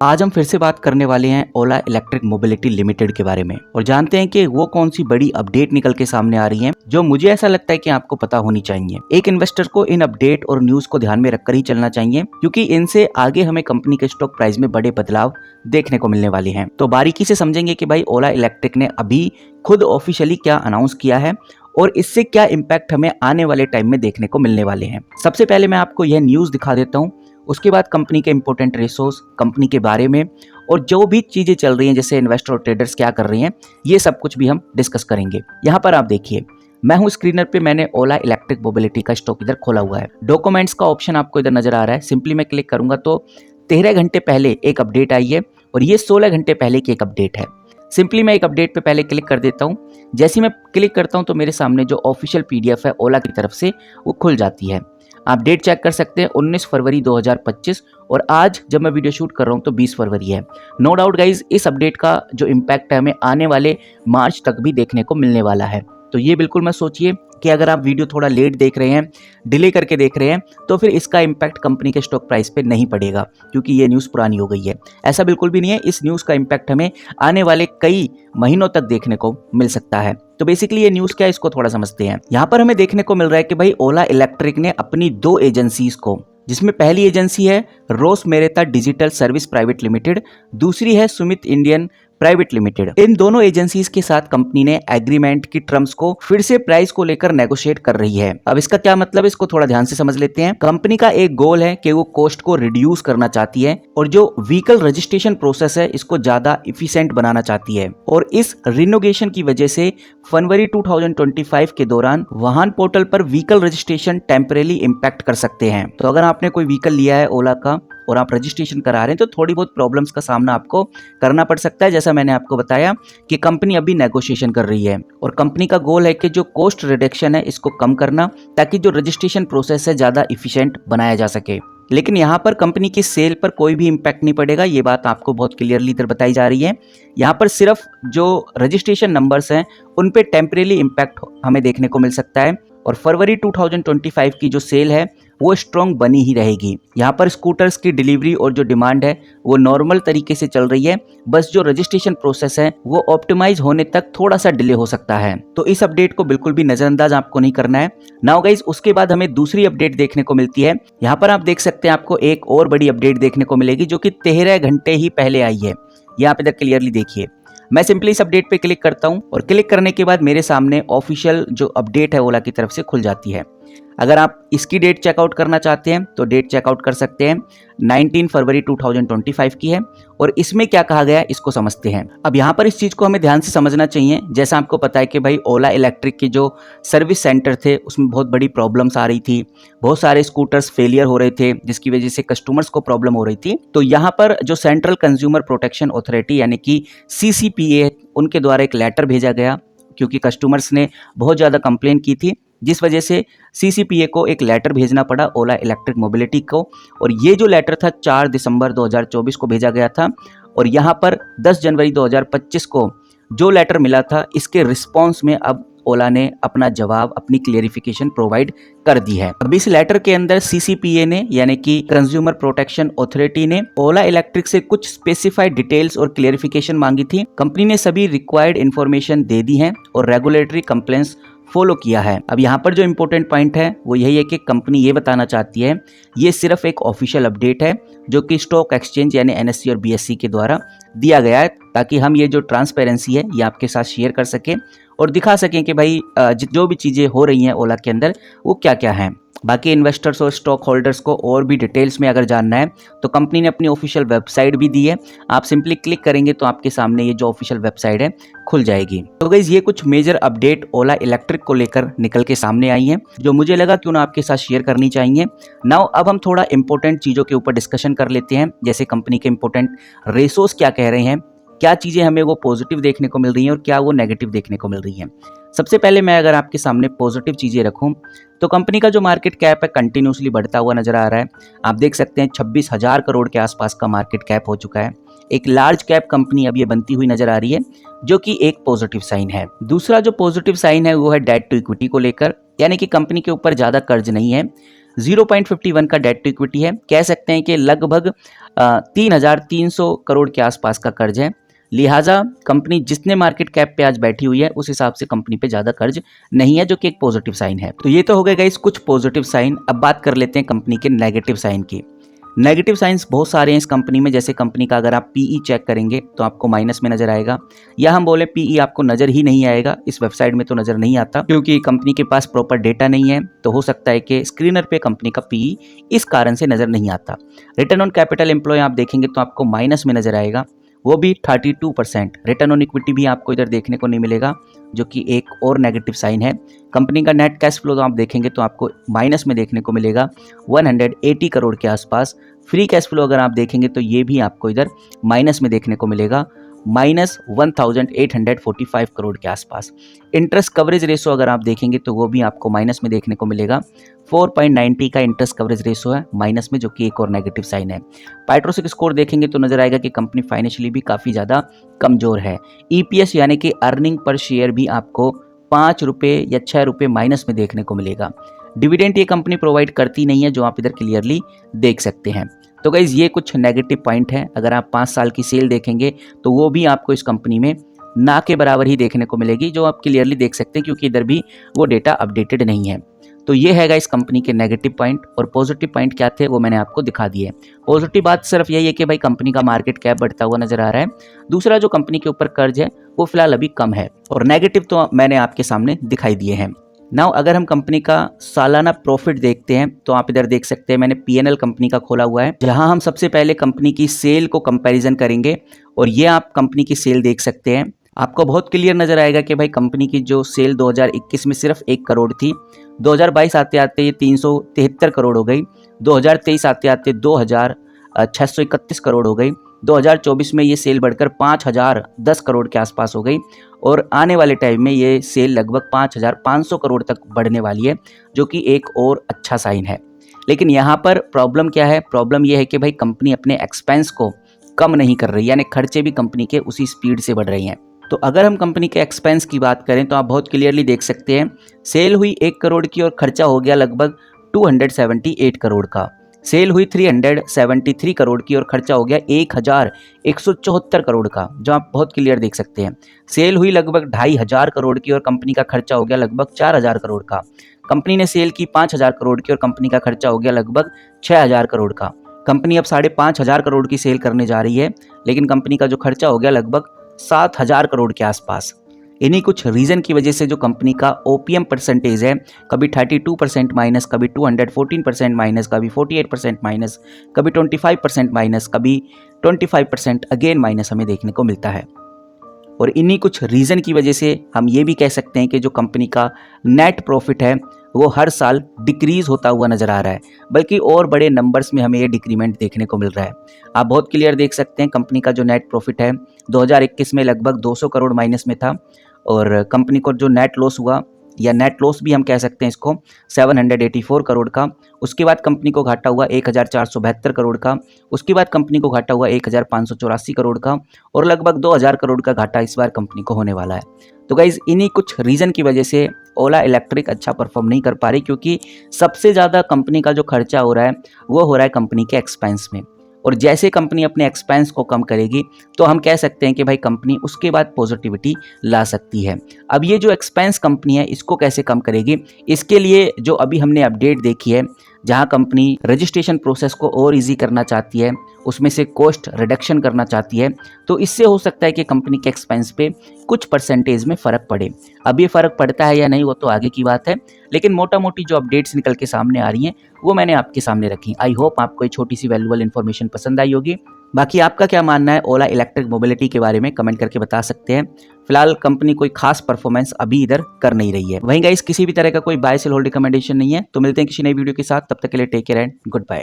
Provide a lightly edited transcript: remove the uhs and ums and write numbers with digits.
आज हम फिर से बात करने वाले हैं ओला इलेक्ट्रिक मोबिलिटी लिमिटेड के बारे में और जानते हैं कि वो कौन सी बड़ी अपडेट निकल के सामने आ रही है जो मुझे ऐसा लगता है कि आपको पता होनी चाहिए। एक इन्वेस्टर को इन अपडेट और न्यूज को ध्यान में रखकर ही चलना चाहिए क्योंकि इनसे आगे हमें कंपनी के स्टॉक प्राइस में बड़े बदलाव देखने को मिलने वाले हैं। तो बारीकी से समझेंगे कि भाई ओला इलेक्ट्रिक ने अभी खुद ऑफिशियली क्या अनाउंस किया है और इससे क्या इम्पैक्ट हमें आने वाले टाइम में देखने को मिलने वाले हैं। सबसे पहले मैं आपको यह न्यूज दिखा देता हूँ, उसके बाद कंपनी के इंपॉर्टेंट रिसोर्स, कंपनी के बारे में और जो भी चीजें चल रही हैं जैसे इन्वेस्टर और ट्रेडर्स क्या कर रहे हैं, ये सब कुछ भी हम डिस्कस करेंगे। यहाँ पर आप देखिए, मैं हूँ स्क्रीनर पे, मैंने ओला इलेक्ट्रिक मोबिलिटी का स्टॉक इधर खोला हुआ है। डॉक्यूमेंट्स का ऑप्शन आपको इधर नजर आ रहा है। सिंपली मैं क्लिक करूंगा तो 13 घंटे पहले एक अपडेट आई है और ये 16 घंटे पहले की एक अपडेट है। सिंपली मैं एक अपडेट पे पहले क्लिक कर देता हूँ। जैसे मैं क्लिक करता हूँ तो मेरे सामने जो ऑफिशियल पीडीएफ है ओला की तरफ से वो खुल जाती है। आप डेट चेक कर सकते हैं 19 फरवरी 2025 और आज जब मैं वीडियो शूट कर रहा हूँ तो 20 फरवरी है। नो डाउट गाइज, इस अपडेट का जो इम्पैक्ट है हमें आने वाले मार्च तक भी देखने को मिलने वाला है। तो ये बिल्कुल मत सोचिए कि अगर आप वीडियो थोड़ा लेट देख रहे हैं, डिले करके देख रहे हैं, तो फिर इसका इम्पैक्ट कंपनी के स्टॉक प्राइस पे नहीं पड़ेगा क्योंकि ये न्यूज़ पुरानी हो गई है। ऐसा बिल्कुल भी नहीं है। इस न्यूज़ का इम्पैक्ट हमें आने वाले कई महीनों तक देखने को मिल सकता है। तो बेसिकली ये न्यूज़ क्या है, इसको थोड़ा समझते हैं। यहाँ पर हमें देखने को मिल रहा है कि भाई ओला इलेक्ट्रिक ने अपनी 2 एजेंसीज को, जिसमें पहली एजेंसी है Ross Mehta digital service private limited, दूसरी है सुमित इंडियन प्राइवेट लिमिटेड, इन दोनों एजेंसीज के साथ कंपनी ने एग्रीमेंट की टर्म्स को फिर से प्राइस को लेकर नेगोशिएट कर रही है। अब इसका क्या मतलब है, इसको थोड़ा ध्यान से समझ लेते हैं। कंपनी का एक गोल है कि वो कॉस्ट को रिड्यूस करना चाहती है और जो व्हीकल रजिस्ट्रेशन प्रोसेस है इसको ज्यादा इफिशिएंट बनाना चाहती है और इस रिनोवेशन की वजह से फरवरी 2025 के दौरान वाहन पोर्टल पर व्हीकल रजिस्ट्रेशन टेम्परेली इम्पैक्ट कर सकते हैं। तो अगर आपने कोई व्हीकल लिया है ओला का और आप रजिस्ट्रेशन करा रहे हैं तो थोड़ी बहुत प्रॉब्लम्स का सामना आपको करना पड़ सकता है। जैसा मैंने आपको बताया कि कंपनी अभी नेगोशिएशन कर रही है और कंपनी का गोल है कि जो कॉस्ट रिडक्शन है इसको कम करना ताकि जो रजिस्ट्रेशन प्रोसेस है ज्यादा इफिशिएंट बनाया जा सके। लेकिन यहाँ पर कंपनी की सेल पर कोई भी इम्पैक्ट नहीं पड़ेगा, ये बात आपको बहुत क्लियरली इधर बताई जा रही है। यहाँ पर सिर्फ जो रजिस्ट्रेशन नंबर्स हैं उन पे टेम्परेरी इम्पैक्ट हमें देखने को मिल सकता है और फरवरी 2025 की जो सेल है वो स्ट्रॉन्ग बनी ही रहेगी। यहाँ पर स्कूटर्स की डिलीवरी और जो डिमांड है वो नॉर्मल तरीके से चल रही है, बस जो रजिस्ट्रेशन प्रोसेस है वो ऑप्टिमाइज होने तक थोड़ा सा डिले हो सकता है। तो इस अपडेट को बिल्कुल भी नजरअंदाज आपको नहीं करना है। नाउ गाइज, उसके बाद हमें दूसरी अपडेट देखने को मिलती है। यहाँ पर आप देख सकते हैं आपको एक और बड़ी अपडेट देखने को मिलेगी जो कि 13 घंटे ही पहले आई है। यहाँ पे क्लियरली देखिए, मैं सिंपली इस अपडेट पे क्लिक करता हूं और क्लिक करने के बाद मेरे सामने ऑफिशियल जो अपडेट है ओला की तरफ से खुल जाती है। अगर आप इसकी डेट चेकआउट करना चाहते हैं तो डेट चेकआउट कर सकते हैं, 19 फरवरी 2025 की है और इसमें क्या कहा गया है इसको समझते हैं। अब यहाँ पर इस चीज को हमें ध्यान से समझना चाहिए। जैसा आपको पता है कि भाई ओला इलेक्ट्रिक के जो सर्विस सेंटर थे उसमें बहुत बड़ी प्रॉब्लम्स आ रही थी, बहुत सारे स्कूटर्स फेलियर हो रहे थे जिसकी वजह से कस्टमर्स को प्रॉब्लम हो रही थी। तो यहाँ पर जो सेंट्रल कंज्यूमर प्रोटेक्शन अथॉरिटी यानी कि CCPA, उनके द्वारा एक लेटर भेजा गया क्योंकि कस्टमर्स ने बहुत ज़्यादा कंप्लेन की थी, जिस वजह से CCPA को एक लेटर भेजना पड़ा ओला इलेक्ट्रिक मोबिलिटी को। और ये जो लेटर था 4 दिसंबर 2024 को भेजा गया था और यहाँ पर 10 जनवरी 2025 को जो लेटर मिला था इसके रिस्पॉन्स में अब ओला ने अपना जवाब, अपनी क्लियरिफिकेशन प्रोवाइड कर दी है। अब इस लेटर के अंदर CCPA ने यानी कि कंज्यूमर प्रोटेक्शन अथॉरिटी ने ओला इलेक्ट्रिक से कुछ स्पेसिफाइड डिटेल्स और क्लियरिफिकेशन मांगी थी। कंपनी ने सभी रिक्वायर्ड इंफॉर्मेशन दे दी है और रेगुलेटरी कंप्लेंट्स फॉलो किया है। अब यहाँ पर जो इम्पोर्टेंट पॉइंट है वो यही है कि कंपनी ये बताना चाहती है ये सिर्फ एक ऑफिशियल अपडेट है जो कि स्टॉक एक्सचेंज यानी NSE और BSE के द्वारा दिया गया है ताकि हम ये जो ट्रांसपेरेंसी है ये आपके साथ शेयर कर सकें और दिखा सकें कि भाई जो भी चीज़ें हो रही हैं ओला के अंदर वो क्या क्या हैं। बाकी इन्वेस्टर्स और स्टॉक होल्डर्स को और भी डिटेल्स में अगर जानना है तो कंपनी ने अपनी ऑफिशियल वेबसाइट भी दी है। आप सिंपली क्लिक करेंगे तो आपके सामने ये जो ऑफिशियल वेबसाइट है खुल जाएगी। तो गाइस, ये कुछ मेजर अपडेट ओला इलेक्ट्रिक को लेकर निकल के सामने आई हैं जो मुझे लगा क्यों ना आपके साथ शेयर करनी चाहिए। नाउ अब हम थोड़ा इंपॉर्टेंट चीज़ों के ऊपर डिस्कशन कर लेते हैं, जैसे कंपनी के इंपॉर्टेंट रेसोस क्या कह रहे हैं, क्या चीज़ें हमें वो पॉजिटिव देखने को मिल रही हैं और क्या वो नेगेटिव देखने को मिल रही हैं। सबसे पहले मैं अगर आपके सामने पॉजिटिव चीज़ें रखूं तो कंपनी का जो मार्केट कैप है कंटिन्यूसली बढ़ता हुआ नजर आ रहा है। आप देख सकते हैं 26,000 करोड़ के आसपास का मार्केट कैप हो चुका है। एक लार्ज कैप कंपनी अब ये बनती हुई नजर आ रही है जो कि एक पॉजिटिव साइन है। दूसरा जो पॉजिटिव साइन है वो है डेट टू इक्विटी को लेकर, यानी कि कंपनी के ऊपर ज़्यादा कर्ज नहीं है। 0.51 का डेट टू इक्विटी है। कह सकते हैं कि लगभग 3,300 करोड़ के आसपास का कर्ज है। लिहाजा कंपनी जितने मार्केट कैप पे आज बैठी हुई है उस हिसाब से कंपनी पे ज़्यादा कर्ज नहीं है, जो कि एक पॉजिटिव साइन है। तो ये तो हो गए गाइस कुछ पॉजिटिव साइन। अब बात कर लेते हैं कंपनी के नेगेटिव साइन की। नेगेटिव साइंस बहुत सारे हैं इस कंपनी में। जैसे कंपनी का अगर आप पीई चेक करेंगे तो आपको माइनस में नजर आएगा, या हम बोले पीई आपको नजर ही नहीं आएगा, इस वेबसाइट में तो नजर नहीं आता क्योंकि कंपनी के पास प्रॉपर डेटा नहीं है। तो हो सकता है कि स्क्रीनर पे कंपनी का पीई इस कारण से नजर नहीं आता। रिटर्न ऑन कैपिटल एम्प्लॉय आप देखेंगे तो आपको माइनस में नजर आएगा, वो भी 32%। रिटर्न ऑन इक्विटी भी आपको इधर देखने को नहीं मिलेगा, जो कि एक और नेगेटिव साइन है। कंपनी का नेट कैश फ्लो तो आप देखेंगे तो आपको माइनस में देखने को मिलेगा 180 करोड़ के आसपास। फ्री कैश फ्लो अगर आप देखेंगे तो ये भी आपको इधर माइनस में देखने को मिलेगा, माइनस 1845 करोड़ के आसपास। इंटरेस्ट कवरेज रेशो अगर आप देखेंगे तो वो भी आपको माइनस में देखने को मिलेगा, 4.90 का इंटरेस्ट कवरेज रेशो है माइनस में, जो कि एक और नेगेटिव साइन है। पाइट्रोसिक स्कोर देखेंगे तो नजर आएगा कि कंपनी फाइनेंशियली भी काफ़ी ज़्यादा कमज़ोर है। ईपीएस यानी कि अर्निंग पर शेयर भी आपको 5 रुपये या 6 रुपये माइनस में देखने को मिलेगा। डिविडेंड ये कंपनी प्रोवाइड करती नहीं है, जो आप इधर क्लियरली देख सकते हैं। तो गाइज ये कुछ नेगेटिव पॉइंट है। अगर आप 5 साल की सेल देखेंगे तो वो भी आपको इस कंपनी में ना के बराबर ही देखने को मिलेगी, जो आप क्लियरली देख सकते हैं क्योंकि इधर भी वो डेटा अपडेटेड नहीं है। तो ये है गाइस कंपनी के नेगेटिव पॉइंट। और पॉजिटिव पॉइंट क्या थे वो मैंने आपको दिखा दिए। पॉजिटिव बात सिर्फ यही है कि भाई कंपनी का मार्केट कैप बढ़ता हुआ नजर आ रहा है। दूसरा जो कंपनी के ऊपर कर्ज है वो फिलहाल अभी कम है। और नेगेटिव तो मैंने आपके सामने दिखाई दिए हैं। नाउ अगर हम कंपनी का सालाना प्रॉफिट देखते हैं तो आप इधर देख सकते हैं, मैंने पीएनएल कंपनी का खोला हुआ है, जहां हम सबसे पहले कंपनी की सेल को कंपैरिजन करेंगे। और ये आप कंपनी की सेल देख सकते हैं, आपको बहुत क्लियर नजर आएगा कि भाई कंपनी की जो सेल 2021 में सिर्फ 1 करोड़ थी, 2022 आते आते ये 373 करोड़ हो गई, 2023 आते आते 2631 करोड़ हो गई, 2024 में ये सेल बढ़कर 5010 करोड़ के आसपास हो गई, और आने वाले टाइम में ये सेल लगभग 5500 करोड़ तक बढ़ने वाली है, जो कि एक और अच्छा साइन है। लेकिन यहाँ पर प्रॉब्लम क्या है? प्रॉब्लम ये है कि भाई कंपनी अपने एक्सपेंस को कम नहीं कर रही, यानी खर्चे भी कंपनी के उसी स्पीड से बढ़ रही हैं। तो अगर हम कंपनी के एक्सपेंस की बात करें तो आप बहुत क्लियरली देख सकते हैं, सेल हुई 1 करोड़ की और खर्चा हो गया लगभग 278 करोड़ का। सेल हुई 373 करोड़ की और खर्चा हो गया 1174 करोड़ का, जो आप बहुत क्लियर देख सकते हैं। सेल हुई लगभग 2500 करोड़ की और कंपनी का खर्चा हो गया लगभग 4000 करोड़ का। कंपनी ने सेल की 5000 करोड़ की और कंपनी का खर्चा हो गया लगभग 6000 करोड़ का। कंपनी अब 5500 करोड़ की सेल करने जा रही है, लेकिन कंपनी का जो खर्चा हो गया लगभग 7000 करोड़ के आसपास। इन्हीं कुछ रीज़न की वजह से जो कंपनी का ओपीएम परसेंटेज है, कभी 32% माइनस, कभी 214% माइनस, कभी 48% माइनस, कभी 25% माइनस, कभी 25% अगेन माइनस हमें देखने को मिलता है। और इन्हीं कुछ रीज़न की वजह से हम ये भी कह सकते हैं कि जो कंपनी का नेट प्रॉफिट है वो हर साल डिक्रीज होता हुआ नज़र आ रहा है, बल्कि और बड़े नंबर्स में हमें ये डिक्रीमेंट देखने को मिल रहा है। आप बहुत क्लियर देख सकते हैं, कंपनी का जो नेट प्रॉफिट है 2021 में लगभग 200 करोड़ माइनस में था, और कंपनी को जो नेट लॉस हुआ, या नेट लॉस भी हम कह सकते हैं इसको, 784 करोड़ का। उसके बाद कंपनी को घाटा हुआ 1472 करोड़ का। उसके बाद कंपनी को घाटा हुआ 1584 करोड़ का, और लगभग 2000 करोड़ का घाटा इस बार कंपनी को होने वाला है। तो गाइज इन्हीं कुछ रीज़न की वजह से ओला इलेक्ट्रिक अच्छा परफॉर्म नहीं कर पा रही, क्योंकि सबसे ज़्यादा कंपनी का जो खर्चा हो रहा है वो हो रहा है कंपनी के एक्सपेंस में। और जैसे कंपनी अपने एक्सपेंस को कम करेगी तो हम कह सकते हैं कि भाई कंपनी उसके बाद पॉजिटिविटी ला सकती है। अब ये जो एक्सपेंस कंपनी है इसको कैसे कम करेगी, इसके लिए जो अभी हमने अपडेट देखी है, जहां कंपनी रजिस्ट्रेशन प्रोसेस को और इजी करना चाहती है, उसमें से कॉस्ट रिडक्शन करना चाहती है, तो इससे हो सकता है कि कंपनी के एक्सपेंस पे कुछ परसेंटेज में फ़र्क पड़े। अब ये फ़र्क पड़ता है या नहीं वो तो आगे की बात है, लेकिन मोटा मोटी जो अपडेट्स निकल के सामने आ रही हैं वो मैंने आपके सामने रखी। आई होप आपको ये छोटी सी वैल्यूएबल इन्फॉर्मेशन पसंद आई होगी। बाकी आपका क्या मानना है ओला इलेक्ट्रिक मोबिलिटी के बारे में कमेंट करके बता सकते हैं। फिलहाल कंपनी कोई खास परफॉर्मेंस अभी इधर कर नहीं रही है। वहीं गाइस किसी भी तरह का कोई बाय सेल होल्ड रिकमेंडेशन नहीं है। तो मिलते हैं किसी नई वीडियो के साथ, तब तक के लिए take care and good bye.